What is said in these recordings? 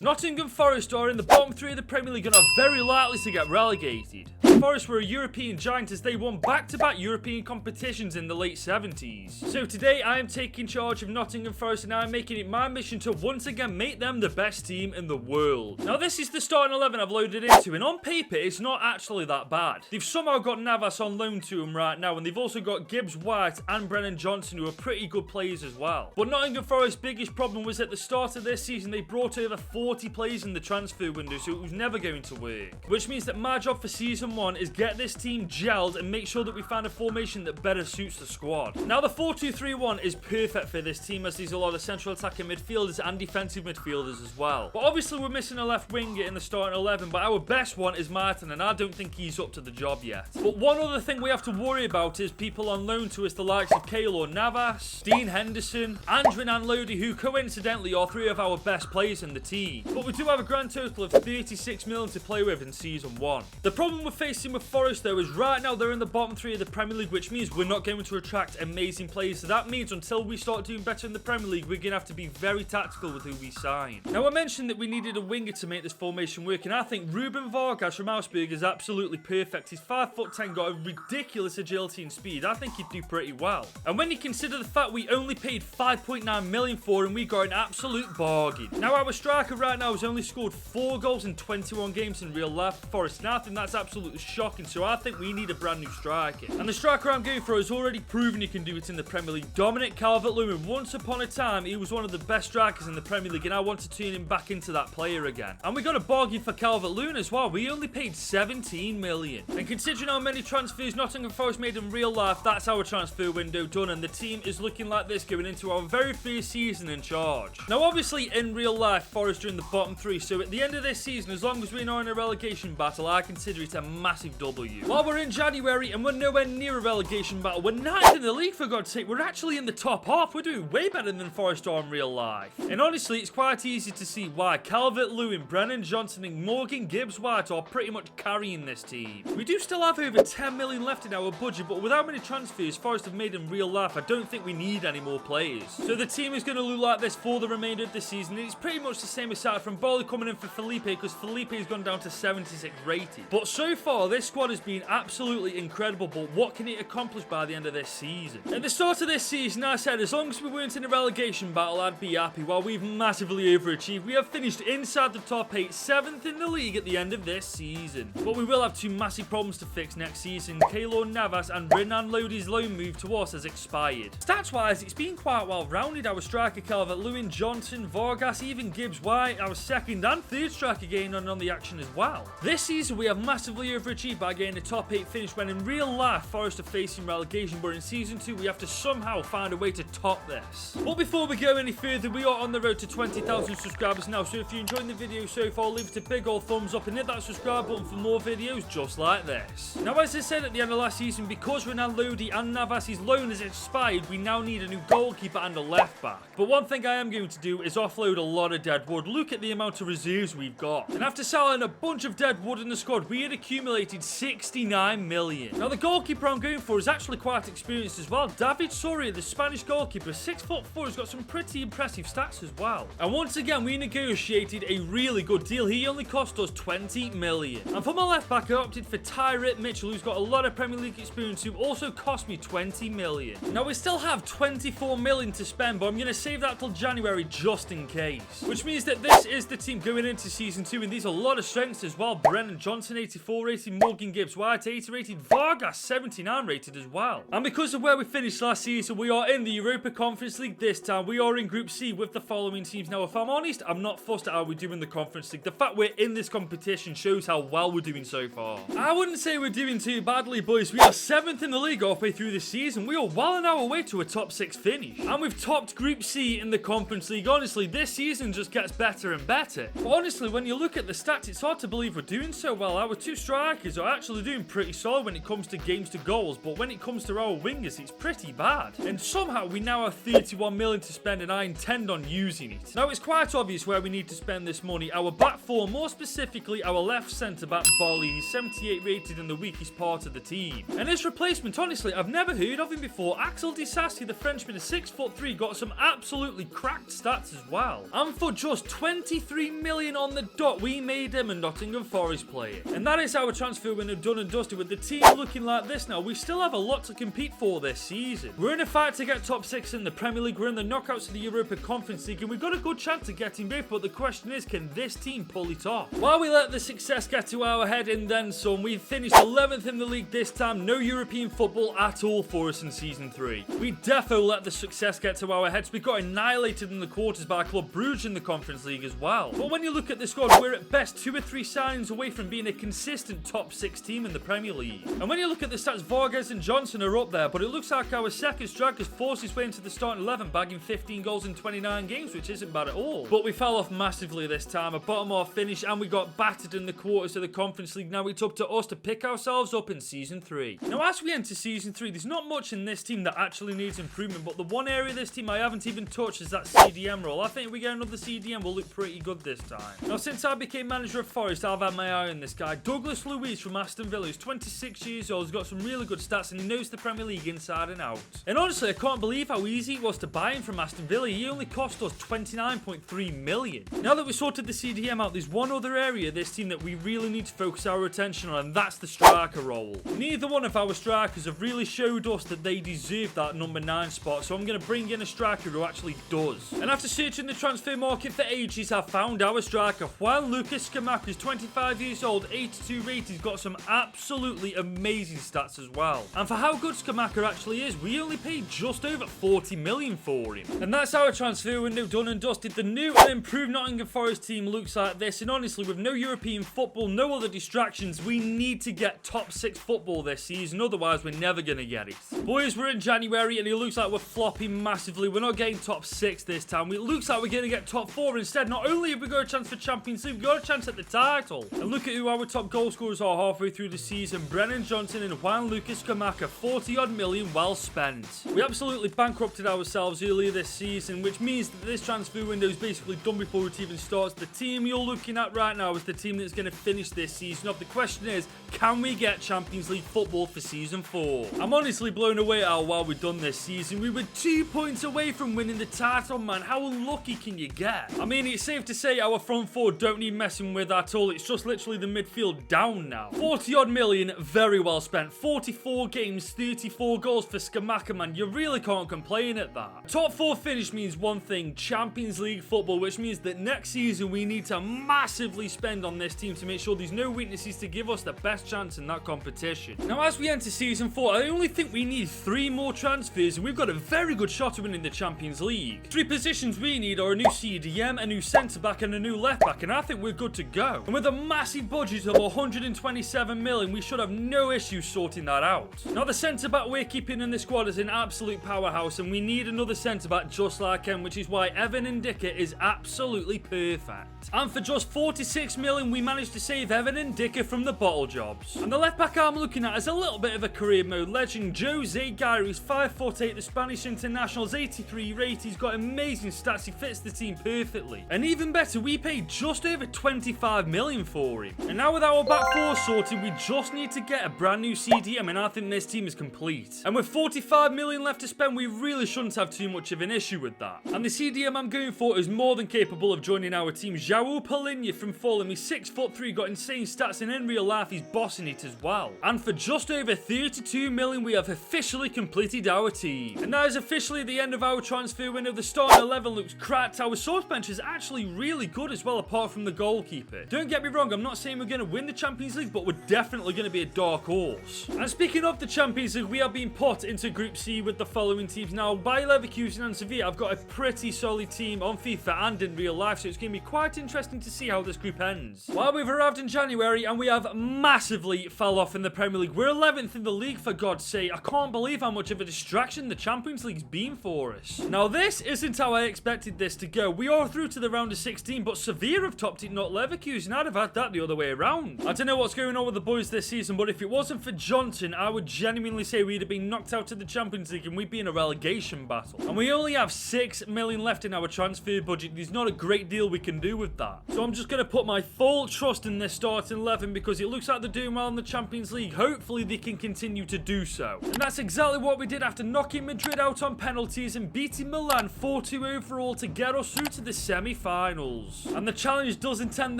Nottingham Forest are in the bottom three of the Premier League and are very likely to get relegated. Forest were a European giant as they won back-to-back European competitions in the late 70s. So today I am taking charge of Nottingham Forest and I am making it my mission to once again make them the best team in the world. Now this is the starting 11 I've loaded into, and on paper it's not actually that bad. They've somehow got Navas on loan to them right now, and they've also got Gibbs White and Brennan Johnson, who are pretty good players as well. But Nottingham Forest's biggest problem was at the start of this season they brought over 40 players in the transfer window, so it was never going to work. Which means that my job for season 1 is get this team gelled and make sure that we find a formation that better suits the squad. Now the 4-2-3-1 is perfect for this team as there's a lot of central attacking midfielders and defensive midfielders as well. But obviously we're missing a left winger in the starting 11, but our best one is Martin and I don't think he's up to the job yet. But one other thing we have to worry about is people on loan to us, the likes of Keylor Navas, Dean Henderson, and Renan Lodi, who coincidentally are 3 of our best players in the team. But we do have a grand total of 36 million to play with in season 1. The problem we're facing with Forest though is right now they're in the bottom 3 of the Premier League, which means we're not going to attract amazing players. So that means until we start doing better in the Premier League, we're going to have to be very tactical with who we sign. Now I mentioned that we needed a winger to make this formation work, and I think Ruben Vargas from Augsburg is absolutely perfect. He's 5'10", got a ridiculous agility and speed. I think he'd do pretty well. And when you consider the fact we only paid 5.9 million for him, we got an absolute bargain. Now our striker right now has only scored 4 goals in 21 games in real life for Forest, and I think that's absolutely shocking, so I think we need a brand new striker. And the striker I'm going for has already proven he can do it in the Premier League. Dominic Calvert-Lewin. Once upon a time, he was one of the best strikers in the Premier League, and I want to turn him back into that player again. And we got a bargain for Calvert-Lewin as well. We only paid 17 million. And considering how many transfers Nottingham Forest made in real life, that's our transfer window done, and the team is looking like this going into our very first season in charge. Now obviously in real life, Forest are in the bottom 3, so at the end of this season, as long as we're not in a relegation battle, I consider it a massive W. While we're in January and we're nowhere near a relegation battle, we're 9th in the league for God's sake. We're actually in the top half. We're doing way better than Forest are in real life. And honestly, it's quite easy to see why Calvert-Lewin, Brennan Johnson and Morgan Gibbs White are pretty much carrying this team. We do still have over 10 million left in our budget, but with how many transfers Forest have made in real life, I don't think we need any more players. So the team is going to look like this for the remainder of the season, and it's pretty much the same aside from Bowley coming in for Felipe, because Felipe has gone down to 76 rated. But so far, this squad has been absolutely incredible, but what can it accomplish by the end of this season? At the start of this season, I said as long as we weren't in a relegation battle, I'd be happy. While we've massively overachieved, we have finished inside the top 8, 7th in the league at the end of this season. But we will have 2 massive problems to fix next season. Keylor Navas and Renan Lodi's loan move to us has expired. Stats-wise, it's been quite well-rounded. Our striker Calvert-Lewin, Johnson, Vargas, even Gibbs White, our second and third striker getting on the action as well. This season, we have massively overachieved by getting a top 8 finish when in real life, Forest are facing relegation, but in season 2, we have to somehow find a way to top this. But before we go any further, we are on the road to 20,000 subscribers now, so if you're enjoying the video so far, leave it a big old thumbs up and hit that subscribe button for more videos just like this. Now, as I said at the end of last season, because Renan Lodi and Navas' loan has expired, we now need a new goalkeeper and a left back. But one thing I am going to do is offload a lot of dead wood. Look at the amount of reserves we've got. And after selling a bunch of dead wood in the squad, we had accumulated 69 million. Now, the goalkeeper I'm going for is actually quite experienced as well. David Soria, the Spanish goalkeeper, 6'4", has got some pretty impressive stats as well. And once again, we negotiated a really good deal. He only cost us 20 million. And for my left back, I opted for Tyrant Mitchell, who's got a lot of Premier League experience, who also cost me 20 million. Now, we still have 24 million to spend, but I'm going to save that till January just in case. Which means that this is the team going into season 2, and these are a lot of strengths as well. Brennan Johnson, 84 rated, Morgan Gibbs White, 80 rated, Vargas, 79 rated as well. And because of where we finished last season, we are in the Europa Conference League this time. We are in Group C with the following teams. Now, if I'm honest, I'm not fussed at how we do in the Conference League. The fact we're in this competition shows how well we're doing so far. I wouldn't say we're doing too badly, boys. We are 7th in the league halfway through the season. We are well on our way to a top 6 finish. And we've topped Group C in the Conference League. Honestly, this season just gets better and better. But honestly, when you look at the stats, it's hard to believe we're doing so well. Our 2 strikers strikers are actually doing pretty solid when it comes to games to goals, but when it comes to our wingers, it's pretty bad. And somehow we now have 31 million to spend, and I intend on using it. Now, it's quite obvious where we need to spend this money. Our back four, more specifically our left centre-back Bolly. He's 78 rated and the weakest part of the team. And his replacement, honestly, I've never heard of him before. Axel Disasi, the Frenchman, is 6'3", got some absolutely cracked stats as well. And for just 23 million on the dot, we made him a Nottingham Forest player. And that is our transfer window done and dusted. With the team looking like this now, we still have a lot to compete for this season. We're in a fight to get top 6 in the Premier League, we're in the knockouts of the Europa Conference League, and we've got a good chance of getting both, but the question is, can this team pull it off? While we let the success get to our head and then some, we've finished 11th in the league this time, no European football at all for us in Season 3. We defo let the success get to our heads. We got annihilated in the quarters by Club Brugge in the Conference League as well. But when you look at the squad, we're at best 2 or 3 signings away from being a consistent top 6 team in the Premier League. And when you look at the stats, Vargas and Johnson are up there, but it looks like our second striker has forced his way into the starting 11, bagging 15 goals in 29 games, which isn't bad at all. But we fell off massively this time, a bottom half finish, and we got battered in the quarters of the Conference League. Now it's up to us to pick ourselves up in Season 3. Now, as we enter Season 3, there's not much in this team that actually needs improvement, but the one area of this team I haven't even touched is that CDM role. I think if we get another CDM, we'll look pretty good this time. Now, since I became manager of Forest, I've had my eye on this guy, Douglas Luiz from Aston Villa. He's 26 years old, he's got some really good stats, and he knows the Premier League inside and out. And honestly, I can't believe how easy it was to buy him from Aston Villa. He only cost us 29.3 million. Now that we sorted the CDM out, there's one other area of this team that we really need to focus our attention on, and that's the striker role. Neither one of our strikers have really showed us that they deserve that number 9 spot, so I'm going to bring in a striker who actually does. And after searching the transfer market for ages, I found our striker, Juan Lucas Scamacca. He's 25 years old, 82 rated. He's got some absolutely amazing stats as well. And for how good Scamacca actually is, we only paid just over 40 million for him. And that's our transfer window done and dusted. The new and improved Nottingham Forest team looks like this, and honestly, with no European football, no other distractions, we need to get top 6 football this season, otherwise we're never going to get it. Boys, we're in January and it looks like we're flopping massively. We're not getting top 6 this time. It looks like we're going to get top 4 instead. Not only have we got a chance for Champions League, we've got a chance at the title. And look at who our top goal scorers are halfway through the season. Brennan Johnson and Juan Lucas Scamacca, 40 odd million well spent. We absolutely bankrupted ourselves earlier this season, which means that this transfer window is basically done before it even starts. The team you're looking at right now is the team that's going to finish this season off. The question is, can we get Champions League football for Season 4? I'm honestly blown away at how well we've done this season. We were 2 points away from winning the title, man. How lucky can you get? I mean, it's safe to say our front four don't need messing with at all. It's just literally the midfield down now. 40 odd million, very well spent. 44 games, 34 goals for Scamacca, man. You really can't complain at that. Top 4 finish means one thing, Champions League football, which means that next season we need to massively spend on this team to make sure there's no weaknesses to give us the best chance in that competition. Now, as we enter Season 4, I only think we need 3 more transfers, and we've got a very good shot at winning the Champions League. 3 positions we need are a new CDM, a new centre-back, and a new left-back, and I think we're good to go. And with a massive budget of 127 million, we should have no issue sorting that out. Now, the centre-back we're keeping in the squad is an absolute powerhouse, and we need another centre-back just like him, which is why Evan Ndicka is absolutely perfect. And for just 46 million, we managed to save Evan Ndicka from the bottle jobs. And the left-back I'm looking at is a little bit of a career mode legend, Jose Gaira. He's 5'8", the Spanish international's 83 rate. He's got amazing stats. He fits the team perfectly. And even better, we paid just over 25 million for him. And now with our back four sorted, we just need to get a brand new CDM, and I think this team is complete. And with 45 million left to spend, we really shouldn't have too much of an issue with that. And the CDM I'm going for is more than capable of joining our team. João Palhinha from Fulham. He's 6'3", got insane stats, and in real life he's bossing it as well. And for just over 32 million, we have officially completed our team. And that is officially the end of our transfer window. The starting 11 looks cracked. Our source bench is actually really good as well, apart from the goalkeeper. Don't get me wrong, I'm not saying we're going to win the Champions League, but we're definitely going to be a dark horse. And speaking of the Champions League, we are being put into Group C with the following teams. Now, Bayer Leverkusen and Sevilla, I've got a pretty solid team on FIFA and in real life, so it's going to be quite interesting to see how this group ends. Well, we've arrived in January and we have massively fell off in the Premier League. We're 11th in the league, for God's sake. I can't believe how much of a distraction the Champions League's been for us. Now, this isn't how I expected this to go. We are through to the round of 16, but Sevilla have topped it, not Leverkusen. I'd have had that the other way around. I don't know what's what's going on with the boys this season, but if it wasn't for Johnson, I would genuinely say we'd have been knocked out of the Champions League and we'd be in a relegation battle. And we only have 6 million left in our transfer budget. There's not a great deal we can do with that. So I'm just going to put my full trust in this starting 11 because it looks like they're doing well in the Champions League. Hopefully they can continue to do so. And that's exactly what we did after knocking Madrid out on penalties and beating Milan 4-2 overall to get us through to the semi-finals. And the challenge doesn't end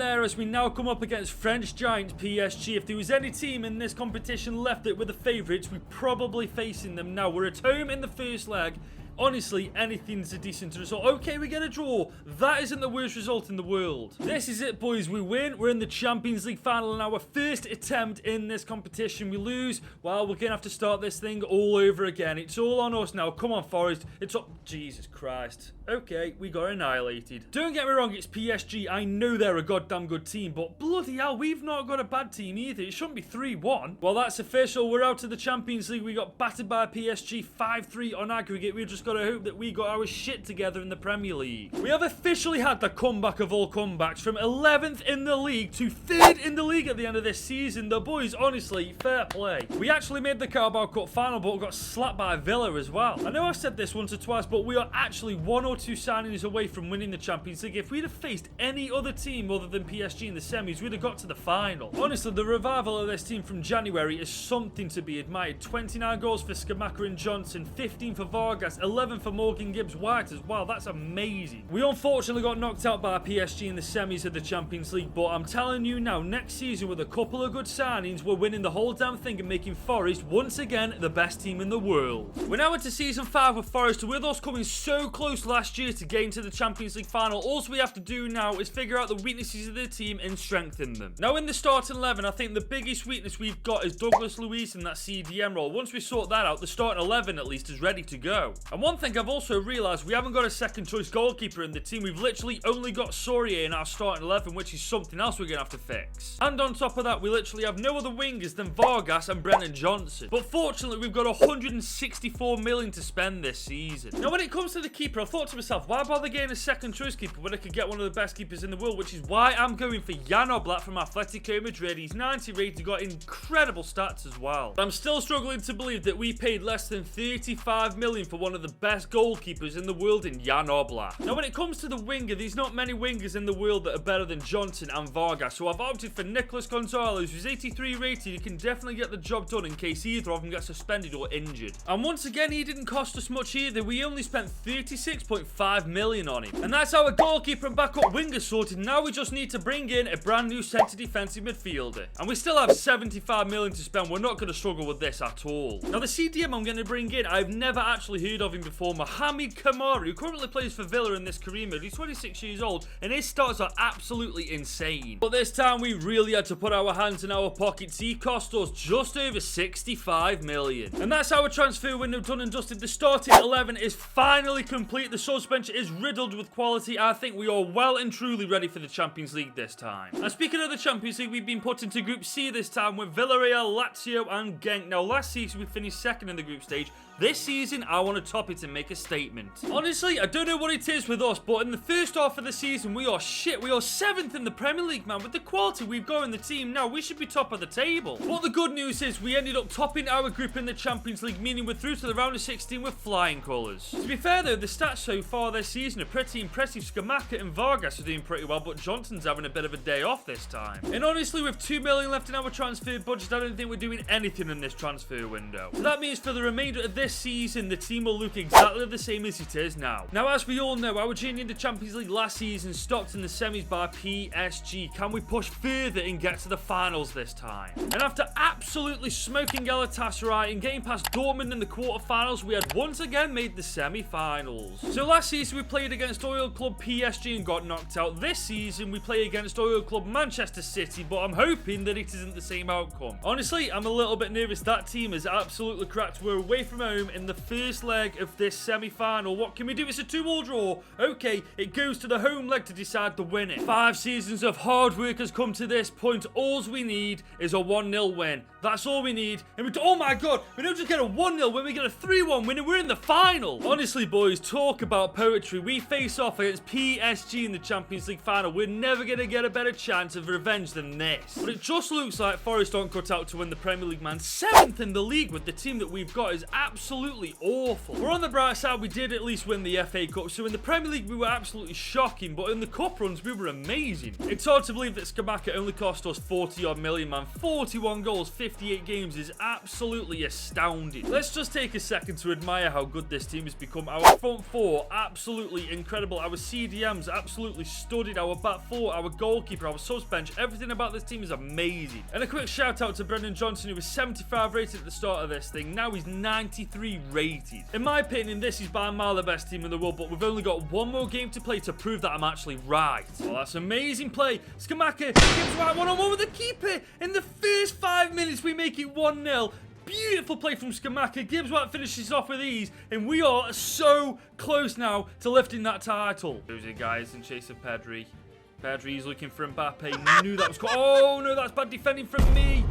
there as we now come up against French giants PSG. If there was any team in this competition left that were the favourites, we're probably facing them now. We're at home in the first leg. Honestly, anything's a decent result. Okay, we get a draw. That isn't the worst result in the world. This is it, boys. We win. We're in the Champions League final in our first attempt in this competition. We lose. Well, we're going to have to start this thing all over again. It's all on us now. Come on, Forest. It's up. Jesus Christ. Okay, we got annihilated. Don't get me wrong, it's PSG. I know they're a goddamn good team, but bloody hell, we've not got a bad team either. It shouldn't be 3-1. Well, that's official. We're out of the Champions League. We got battered by PSG 5-3 on aggregate. We just got to hope that we got our shit together in the Premier League. We have officially had the comeback of all comebacks, from 11th in the league to 3rd in the league at the end of this season. The boys, honestly, fair play. We actually made the Carabao Cup final, but got slapped by Villa as well. I know I've said this once or twice, but we are actually 1 or 2 signings away from winning the Champions League. If we'd have faced any other team other than PSG in the semis, we'd have got to the final. Honestly, the revival of this team from January is something to be admired. 29 goals for Skamaka and Johnson, 15 for Vargas, 11 for Morgan Gibbs-White as well. That's amazing. We unfortunately got knocked out by PSG in the semis of the Champions League, but I'm telling you now, next season with a couple of good signings, we're winning the whole damn thing and making Forest once again the best team in the world. We're now into season 5 with Forest, with us coming so close last year to getting to the Champions League final. All we have to do now is figure out the weaknesses of the team and strengthen them. Now in the starting 11, I think the biggest weakness we've got is Douglas Luiz in that CDM role. Once we sort that out, the starting 11 at least is ready to go. And one thing I've also realised, we haven't got a second choice goalkeeper in the team. We've literally only got Soria in our starting 11, which is something else we're going to have to fix. And on top of that, we literally have no other wingers than Vargas and Brennan Johnson. But fortunately, we've got 164 million to spend this season. Now when it comes to the keeper, I thought to myself, why bother getting a second choice keeper when I could get one of the best keepers in the world, which is why I'm going for Jan Oblak from Atletico Madrid. He's 90 rated, got incredible stats as well. I'm still struggling to believe that we paid less than 35 million for one of the best goalkeepers in the world in Jan Oblak. Now when it comes to the winger, there's not many wingers in the world that are better than Johnson and Vargas, so I've opted for Nicolas Gonzalez, who's 83 rated. He can definitely get the job done in case either of them gets suspended or injured. And once again, he didn't cost us much either. We only spent 36.5 million on him. And that's our goalkeeper and backup winger sorted. Now we just need to bring in a brand new centre defensive midfielder. And we still have 75 million to spend. We're not going to struggle with this at all. Now the CDM I'm going to bring in, I've never actually heard of him before. Mohamed Kamari, who currently plays for Villa in this career mode. He's 26 years old and his stats are absolutely insane. But this time we really had to put our hands in our pockets. He cost us just over 65 million. And that's our transfer window done and dusted. The starting 11 is finally complete. The suspension is riddled with quality. I think we are well and truly ready for the Champions League this time. And speaking of the Champions League, we've been put into Group C this time with Villarreal, Lazio and Genk. Now last season we finished second in the group stage. This season, I want to top it and make a statement. Honestly, I don't know what it is with us, but in the first half of the season, we are shit. We are 7th in the Premier League, man. With the quality we've got in the team now, we should be top of the table. But the good news is we ended up topping our group in the Champions League, meaning we're through to the round of 16 with flying colours. To be fair, though, the stats so far this season are pretty impressive. Skamaka and Vargas are doing pretty well, but Johnson's having a bit of a day off this time. And honestly, with 2 million left in our transfer budget, I don't think we're doing anything in this transfer window. So that means for the remainder of this season, the team will look exactly the same as it is now. Now, as we all know, our journey in the Champions League last season stopped in the semis by PSG. Can we push further and get to the finals this time? And after absolutely smoking Galatasaray and getting past Dortmund in the quarterfinals, we had once again made the semi-finals. So last season we played against Oil Club PSG and got knocked out. This season we play against Oil Club Manchester City, but I'm hoping that it isn't the same outcome. Honestly, I'm a little bit nervous. That team is absolutely cracked. We're away from home in the first leg of this semi-final. What can we do? It's a 2-all draw. Okay, it goes to the home leg to decide the winner. 5 seasons of hard work has come to this point. All we need is a 1-0 win. That's all we need. And oh my god, we don't just get a 1-0 win, we get a 3-1 win and we're in the final. Honestly, boys, talk about poetry. We face off against PSG in the Champions League final. We're never going to get a better chance. chance of revenge than this. But it just looks like Forest aren't cut out to win the Premier League, man. 7th in the league with the team that we've got is absolutely awful. We're on the bright side, we did at least win the FA Cup, so in the Premier League we were absolutely shocking, but in the cup runs we were amazing. It's hard to believe that Scamacca only cost us 40 odd million, man. 41 goals, 58 games is absolutely astounding. Let's just take a second to admire how good this team has become. Our front four, absolutely incredible. Our CDMs, absolutely studied. Our back four, our goalkeeper, our subs bench, everything about this team is amazing. And a quick shout out to Brendan Johnson, who was 75 rated at the start of this thing. Now he's 93 rated. In my opinion, this is by far the best team in the world, but we've only got one more game to play to prove that I'm actually right. Well, that's amazing play. Scamacca gives right one-on-one with the keeper. In the first 5 minutes, we make it 1-0. Beautiful play from Scamacca. Gibbs White finishes off with ease, and we are so close now to lifting that title. Those are guys in chase of Pedri. Pedri's looking for Mbappe. Knew that was... Oh, no, that's bad defending from me.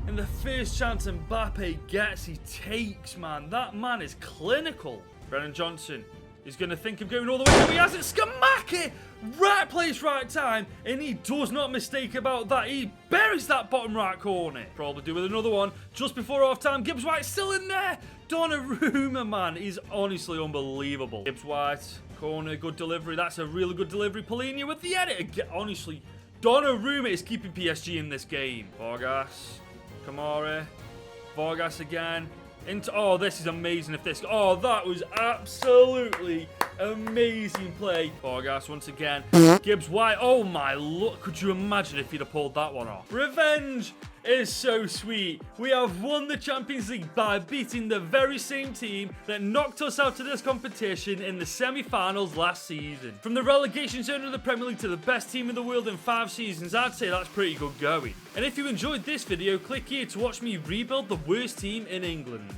And the first chance Mbappe gets, he takes, man. That man is clinical. Brennan Johnson is going to think of going all the way. No, he hasn't. Scamacca! Right place, right time. And he does not mistake about that. He buries that bottom right corner. Probably do with another one just before half time. Gibbs White still in there. Donnarumma, man, is honestly unbelievable. Gibbs White, corner, good delivery. That's a really good delivery. Polina with the edit. Honestly, Donnarumma is keeping PSG in this game. Vargas, Kamara, Vargas again. Oh, this is amazing. If this... Oh, that was absolutely amazing play. Vargas once again. Gibbs White. Oh, my Lord. Could you imagine if he'd have pulled that one off? Revenge is so sweet. We have won the Champions League by beating the very same team that knocked us out of this competition in the semi-finals last season. From the relegation zone of the Premier League to the best team in the world in 5 seasons, I'd say that's pretty good going. And if you enjoyed this video, click here to watch me rebuild the worst team in England.